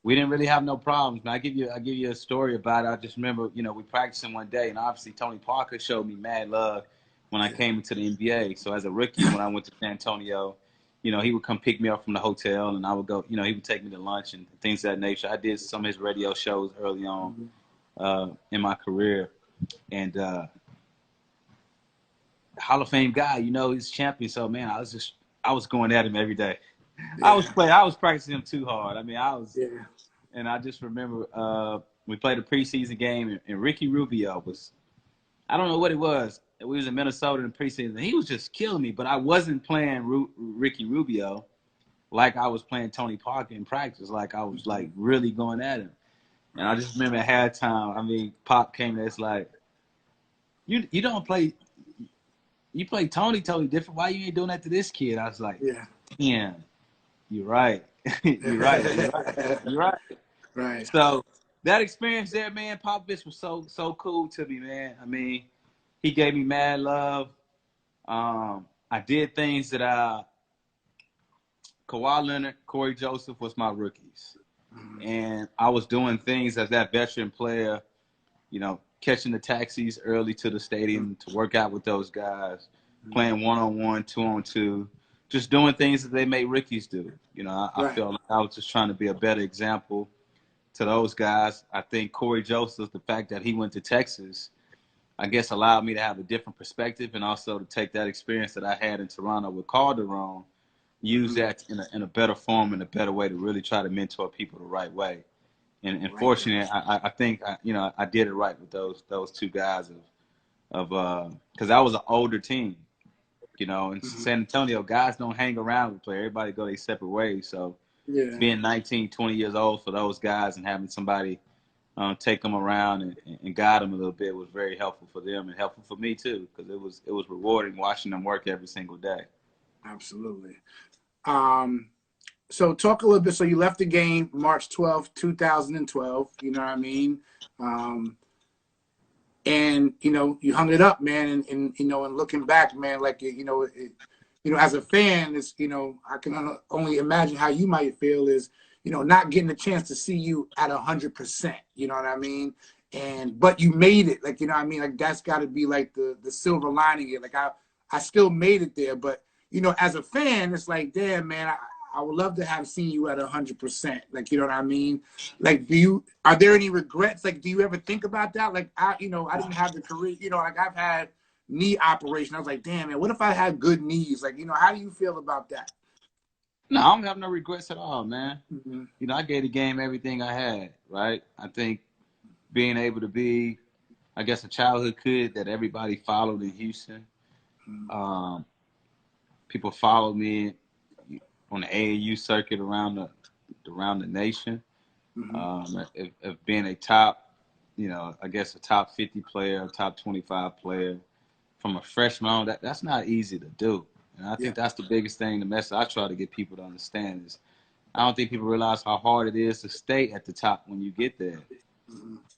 we didn't really have no problems. Man, I give you a story about it. I just remember, we practicing one day, and obviously Tony Parker showed me mad love when I came into the NBA. So as a rookie, when I went to San Antonio, he would come pick me up from the hotel, and I would go. He would take me to lunch and things of that nature. I did some of his radio shows early on in my career, and Hall of Fame guy. He's champion. So man, I was going at him every day. Yeah. I was practicing him too hard. I mean, Yeah. and I just remember we played a preseason game, and Ricky Rubio was, I don't know what it was. We was in Minnesota in the preseason. He was just killing me, but I wasn't playing Ricky Rubio like I was playing Tony Parker in practice. Like I was like really going at him. And I just remember at halftime, I mean, Pop came there. It's like, you don't play, you play Tony totally different. Why you ain't doing that to this kid? I was like, yeah, you're right. You're right. Right. So that experience there, man, Popovich was so cool to me, man. I mean, he gave me mad love. I did things that Kawhi Leonard, Corey Joseph was my rookies. And I was doing things as that veteran player, catching the taxis early to the stadium to work out with those guys, playing one-on-one, two-on-two, just doing things that they make rookies do. I felt like I was just trying to be a better example to those guys. I think Corey Joseph, the fact that he went to Texas, I guess allowed me to have a different perspective, and also to take that experience that I had in Toronto with Calderon, use that in a better form and a better way to really try to mentor people the right way. And fortunately, I think I did it right with those two guys because I was an older team. In San Antonio, guys don't hang around with play. Everybody go their separate ways. So being 19, 20 years old for those guys and having somebody take them around and guide them a little bit was very helpful for them and helpful for me too, because it was rewarding watching them work every single day. Absolutely. So talk a little bit. So you left the game March 12th, 2012, you know what I mean? And, you hung it up, man. And looking back, man, like, as a fan, it's, I can only imagine how you might feel is, not getting a chance to see you at 100%, you know what I mean? But you made it, like, you know what I mean? Like, that's got to be like the silver lining here. Like, I still made it there, but, as a fan, it's like, damn, man, I would love to have seen you at 100%. Like, you know what I mean? Like, are there any regrets? Like, do you ever think about that? Like, I didn't have the career, like I've had knee operation. I was like, damn, man, what if I had good knees? Like, how do you feel about that? No, I don't have no regrets at all, man. Mm-hmm. I gave the game everything I had, right? I think being able to be, I guess, a childhood kid that everybody followed in Houston. People followed me on the AAU circuit around the nation. Of being a top, I guess a top 50 player, top 25 player from a freshman on, that's not easy to do. And I think that's the biggest thing, the message I try to get people to understand is I don't think people realize how hard it is to stay at the top when you get there.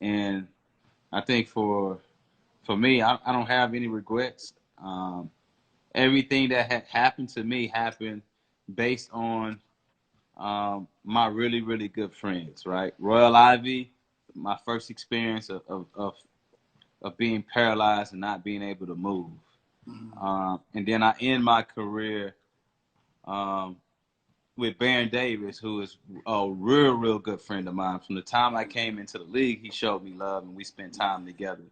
And I think for me, I don't have any regrets. Everything that had happened to me happened based on my really, really good friends, right? Royal Ivy, my first experience of being paralyzed and not being able to move. And then I end my career with Baron Davis, who is a real, real good friend of mine. From the time I came into the league, he showed me love, and we spent time together.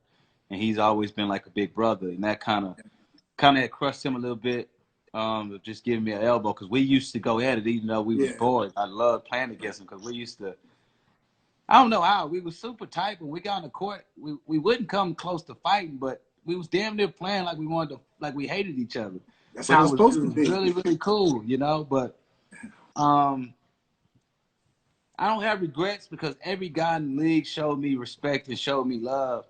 And he's always been like a big brother, and that kind of had crushed him a little bit, of just giving me an elbow, because we used to go at it even though we was bored. I loved playing against him because we used to, I don't know how, we were super tight when we got on the court. We wouldn't come close to fighting, but we was damn near playing like we wanted to, like we hated each other. That's but how it it's was, supposed to be. Really, really cool, But I don't have regrets because every guy in the league showed me respect and showed me love,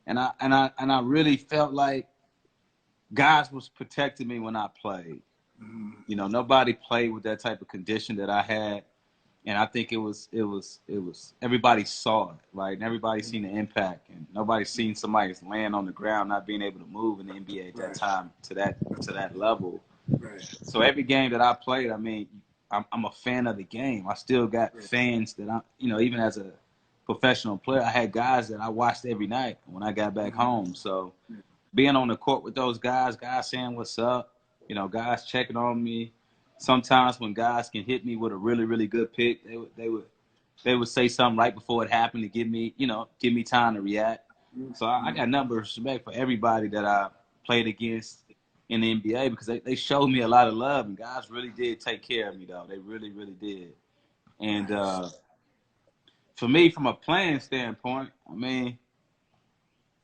and I really felt like guys was protecting me when I played. Nobody played with that type of condition that I had, and I think it was everybody saw it, right? And everybody seen the impact, and nobody seen somebody laying on the ground not being able to move in the NBA at that time to that level. Right. So every game that I played, I mean, I'm a fan of the game. I still got fans that even as a professional player, I had guys that I watched every night when I got back home. So being on the court with those guys saying what's up, guys checking on me. Sometimes when guys can hit me with a really, really good pick, they would say something right before it happened to give me time to react. So I got nothing but respect for everybody that I played against in the NBA because they showed me a lot of love, and guys really did take care of me, though. They really, really did. And Nice. for me, from a playing standpoint, I mean,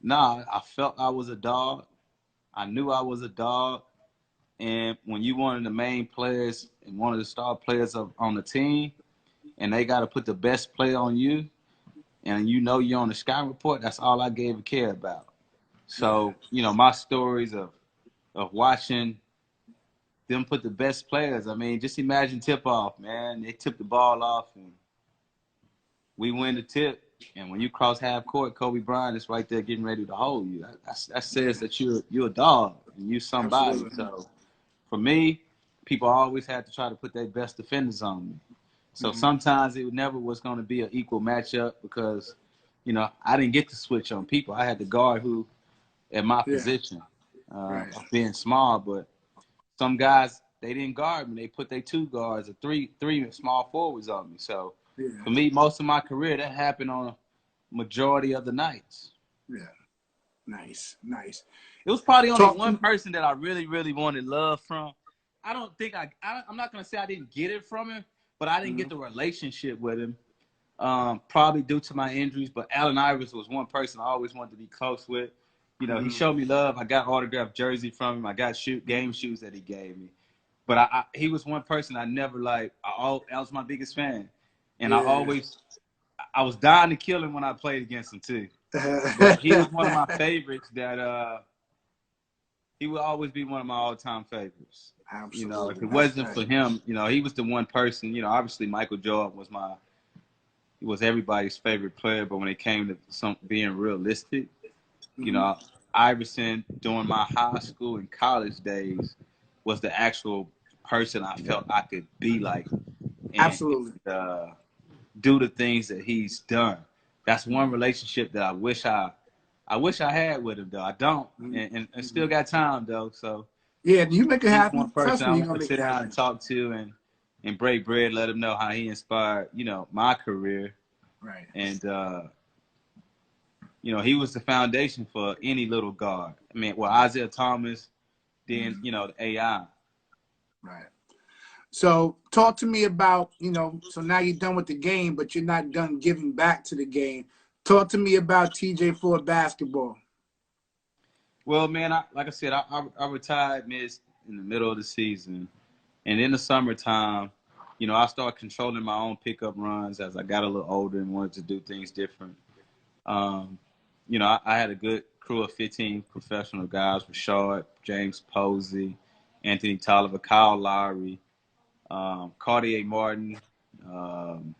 I felt I was a dog. I knew I was a dog. And when you one of the main players and one of the star players on the team, and they got to put the best play on you, and you're on the scouting report, that's all I gave a care about. Yeah. So, my stories of watching them put the best players. I mean, just imagine tip off, man. They tip the ball off and we win the tip. And when you cross half court, Kobe Bryant is right there getting ready to hold you. That says that you're a dog and you somebody. Absolutely. So for me, people always had to try to put their best defenders on me. So sometimes it never was going to be an equal matchup because, I didn't get to switch on people. I had to guard who at my Yeah. position Right. of being small. But some guys, they didn't guard me. They put their two guards or three small forwards on me. So Yeah. for me, most of my career, that happened on a majority of the nights. Yeah. Nice. Nice. It was probably only Talk one to person that I really, really wanted love from. I don't think I'm not going to say I didn't get it from him, but I didn't get the relationship with him, probably due to my injuries. But Allen Iverson was one person I always wanted to be close with. He showed me love. I got autographed jersey from him. I got game shoes that he gave me. But he was one person I never like. I was my biggest fan, and Yeah. I was dying to kill him when I played against him too. But he was one of my favorites. He would always be one of my all-time favorites. If Absolutely. it That's wasn't right. for him, he was the one person. Obviously Michael Jordan was everybody's favorite player. But when it came to being realistic, Iverson during my high school and college days was the actual person I felt I could be like and Absolutely. do the things that he's done. That's one relationship that I wish I had with him though. I don't, and still got time though. So Yeah, you make it he's one happen. person Trust me, I you're want gonna to make sit it down and happen. talk to and break bread, let him know how he inspired my career, Right. and he was the foundation for any little guard. I mean, well, Isaiah Thomas, then the AI. Right. So talk to me about, so now you're done with the game, but you're not done giving back to the game. Talk to me about TJ Ford basketball. Well, man, like I said, I retired in the middle of the season, and in the summertime, I started controlling my own pickup runs as I got a little older and wanted to do things different. Um, I had a good crew of 15 professional guys: Rashard, James Posey, Anthony Tolliver, Kyle Lowry, Cartier Martin. Um,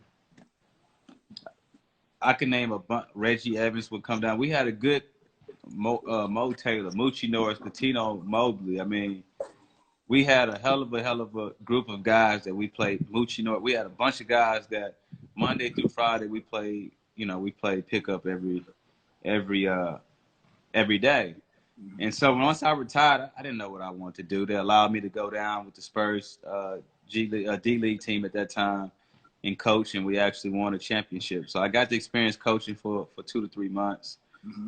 I can name a bunch. Reggie Evans would come down. We had a good Mo Taylor, Moochie Norris, Patino Mobley. I mean, we had a hell of a group of guys that we played. Moochie Norris. We had a bunch of guys that Monday through Friday we played. We played pickup every every day. And so once I retired, I didn't know what I wanted to do. They allowed me to go down with the Spurs D League team at that time and coach, and we actually won a championship. So I got the experience coaching for 2 to 3 months.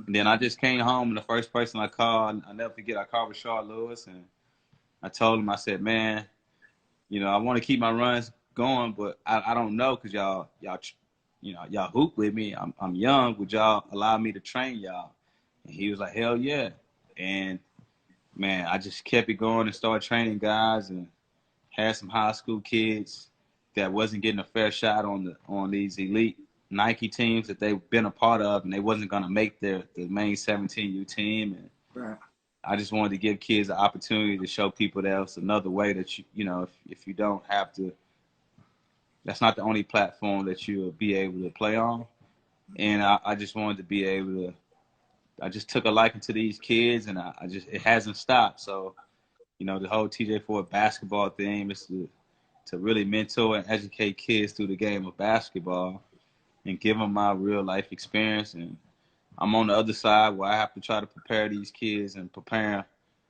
And then I just came home, and the first person I called, I never forget, I called Rashard Lewis, and I told him, I said, man, I want to keep my runs going, but I don't know because y'all hoop with me. I'm young. Would y'all allow me to train y'all? And he was like, hell yeah. And man, I just kept it going and started training guys and had some high school kids that wasn't getting a fair shot on these elite Nike teams that they've been a part of, and they wasn't gonna make the main 17U team. And Right. I just wanted to give kids an opportunity to show people that it's another way that if you don't have to, that's not the only platform that you'll be able to play on. And I just wanted to be able to. I just took a liking to these kids, and it hasn't stopped. So You know, the whole TJ Ford basketball thing is to really mentor and educate kids through the game of basketball and give them my real life experience. And I'm on the other side where I have to try to prepare these kids and prepare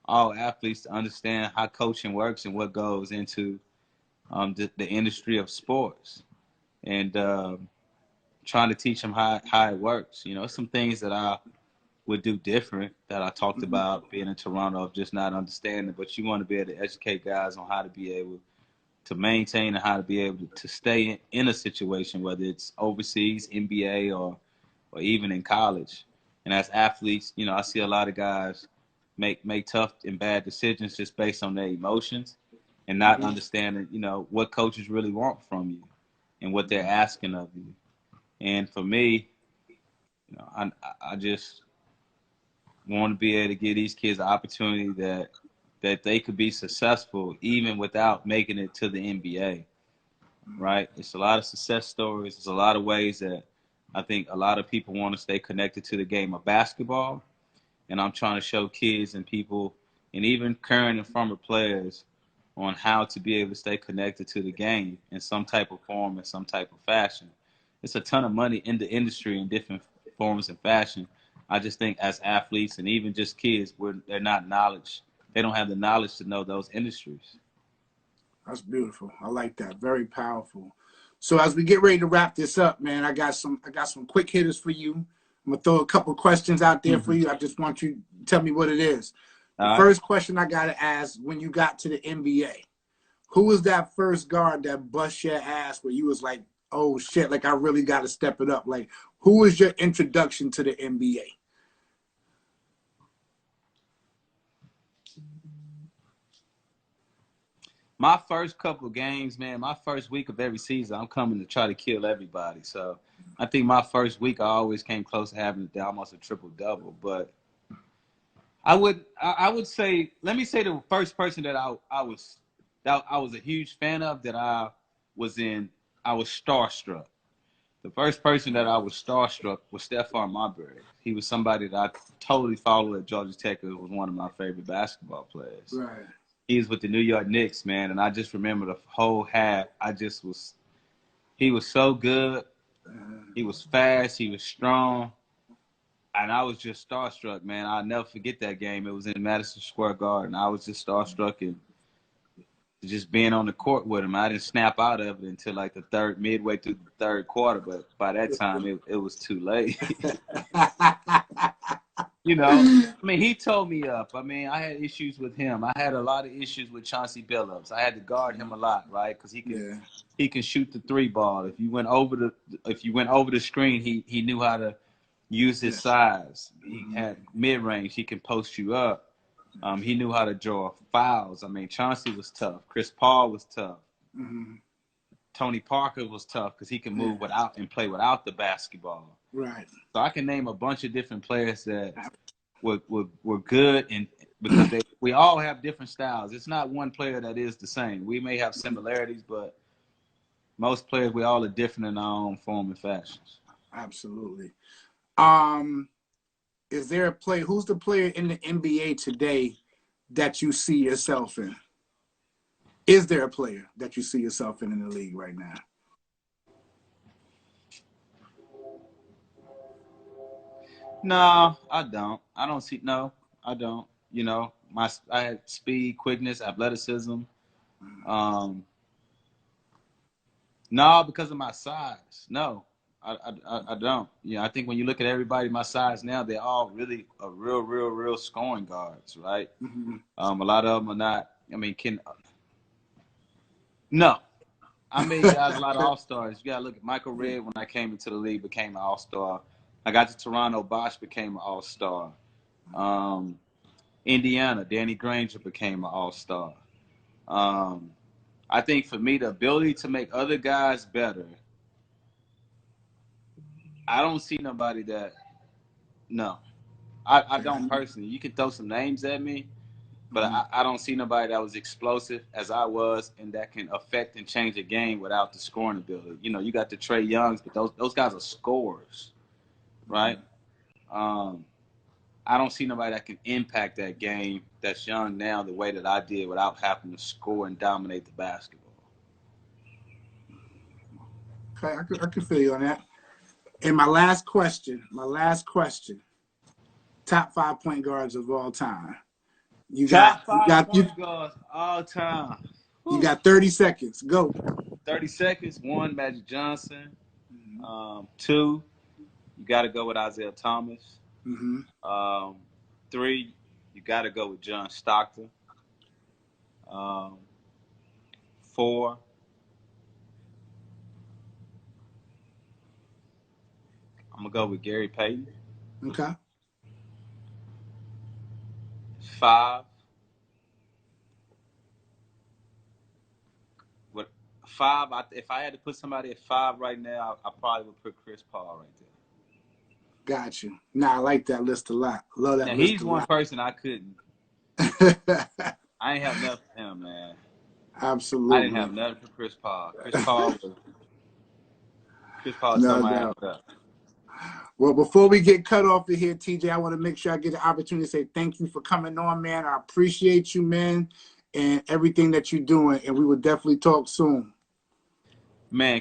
all athletes to understand how coaching works and what goes into the industry of sports, and trying to teach them how it works. You know, some things that I would do different that I talked about being in Toronto of just not understanding, but you want to be able to educate guys on how to be able to maintain and how to be able to stay in a situation, whether it's overseas, NBA, or even in college. And as athletes, you know, I see a lot of guys make tough and bad decisions just based on their emotions and not understanding, you know, what coaches really want from you and what they're asking of you. And for me, you know, I just want to be able to give these kids an opportunity that they could be successful even without making it to the NBA. Right? It's a lot of success stories. There's a lot of ways that I think a lot of people want to stay connected to the game of basketball. And I'm trying to show kids and people and even current and former players on how to be able to stay connected to the game in some type of form, in some type of fashion. It's a ton of money in the industry in different forms and fashion. I just think as athletes and even just kids, they're not knowledge. They don't have the knowledge to know those industries. That's beautiful. I like that. Very powerful. So as we get ready to wrap this up, man, I got some quick hitters for you. I'm gonna throw a couple questions out there for you. I just want you to tell me what it is. The first question I gotta ask: when you got to the NBA, who was that first guard that bust your ass where you was like, oh shit, like I really got to step it up? Like, who was your introduction to the NBA? My first couple of games, man, my first week of every season, I'm coming to try to kill everybody. So I think my first week, I always came close to having almost a triple-double. But I would say, let me say the first person that I was a huge fan of that I was starstruck. The first person that I was starstruck was Stephon Marbury. He was somebody that I totally followed at Georgia Tech. It was one of my favorite basketball players. Right. He was with the New York Knicks, man, and I just remember the whole half. He was so good. He was fast. He was strong. And I was just starstruck, man. I'll never forget that game. It was in Madison Square Garden. I was just starstruck and just being on the court with him. I didn't snap out of it until like midway through the third quarter, but by that time it was too late. You know, I mean, he told me up. I mean, I had issues with him. I had a lot of issues with Chauncey Billups. I had to guard him a lot, right? Because he can shoot the three ball. If you went over the screen, he knew how to use his size. He had mid range. He can post you up. He knew how to draw fouls. I mean, Chauncey was tough. Chris Paul was tough. Tony Parker was tough because he can move without and play without the basketball. Right. So I can name a bunch of different players that were good, and because we all have different styles. It's not one player that is the same. We may have similarities, but most players, we all are different in our own form and fashions. Absolutely. Is there a player? Who's the player in the NBA today that you see yourself in? Is there a player that you see yourself in the league right now? No, I don't. I don't see. No, I don't. You know, I had speed, quickness, athleticism. No, because of my size. No, I don't. Yeah, I think when you look at everybody my size now, they're all really a real scoring guards, right? A lot of them are not. I mean, no. I made guys a lot of all-stars. You got to look at Michael Redd when I came into the league, became an all-star. I got to Toronto, Bosch became an all-star. Indiana, Danny Granger became an all-star. I think for me, the ability to make other guys better, I don't see nobody that, no. I don't personally. You can throw some names at me, but I don't see nobody that was explosive as I was and that can affect and change a game without the scoring ability. You know, you got the Trae Youngs, but those guys are scorers, right? I I don't see nobody that can impact that game that's young now the way that I did without having to score and dominate the basketball. Okay, I can feel you on that. And my last question, top 5 point guards of all time. Top five point guards all time. You got 30 seconds. Go. 30 seconds. 1, Magic Johnson. 2, you got to go with Isaiah Thomas. 3, you got to go with John Stockton. 4, I'm going to go with Gary Payton. Okay. 5, if I had to put somebody at 5 right now, I probably would put Chris Paul right there. Got you. Nah, I like that list a lot. Love that now, list he's a one lot. person I couldn't. I ain't have nothing for him, man. Absolutely. I didn't have nothing for Chris Paul. Chris Paul No told my ass doubt. up. Well, before we get cut off of here, TJ, I want to make sure I get the opportunity to say thank you for coming on, man. I appreciate you, man, and everything that you're doing. And we will definitely talk soon. Man,